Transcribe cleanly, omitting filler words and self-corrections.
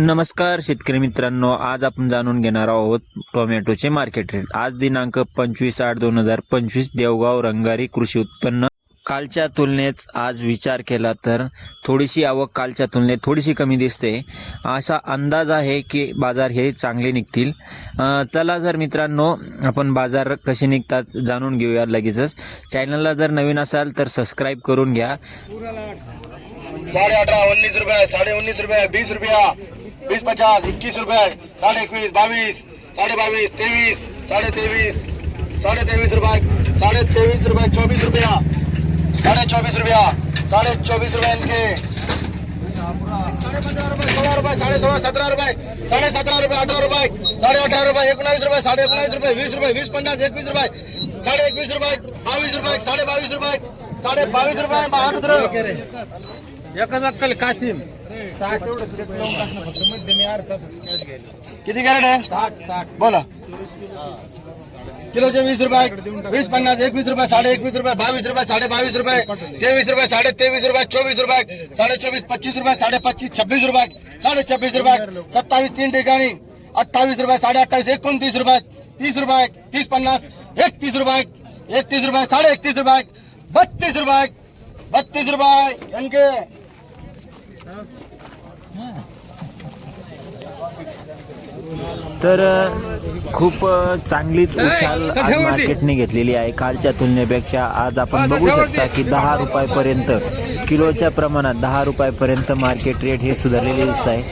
नमस्कार शेतकरी मित्रांनो, आज आपण जाणून घेणार आहोत टोमॅटोचे मार्केट रेट। आज दिनांक 25/8/2025 देवगाव रंगारी कृषी उत्पन्न। कालच्या तुलनेत आज विचार केला तर थोडीशी आवक कालच्या तुलनेत थोडीशी कमी दिसते। असा अंदाज आहे की बाजार हे चांगले निघतील। चला जर मित्रांनो आपण बाजार कसे निघतात जाणून घेऊया लगेचच। चॅनलला जर नवीन असाल तर सबस्क्राइब करून घ्या। 18.5 19 रुपये 19.5 रुपये 20 रुपया 20 50 21 रुपये 21 22 22 23 23 23 रुपये 23 रुपये 24 रुपया 24 रुपया 24 रुपये इनके 15.5 रुपये 16 रुपये 16.5 17 रुपये 17.5 रुपये 18 रुपये 18.5 रुपये 19 रुपये 19.5 रुपये 20 रुपये 20 50 21 रुपये 21 रुपये 22 रुपये 22 रुपये 22 रुपये महारुद्र एकल कासिम किती कॅरेट आहे 60 बोला किलोचे 20 रुपये 20 50 21 रुपये 21.5 रुपये 22 रुपये 22.5 रुपये 23 रुपये 23.5 रुपये 24 रुपये 24 25 रुपये 25 26 रुपये 26 रुपये 27 तीन ठिकाणी 28 रुपये 28.5 29 रुपये 30 रुपये 30 50 31 रुपये 31 रुपये 31.5 रुपये 32 रुपये इनके तर खूप चांगलीच उछाल आज मार्केटने घेतलेली आहे। कालच्या तुलनेपेक्षा आज आपण बघू शकता की 10 रुपयापर्यंत किलोच्या प्रमाणात 10 रुपयापर्यंत मार्केट रेट हे सुधारलेले दिसत आहे।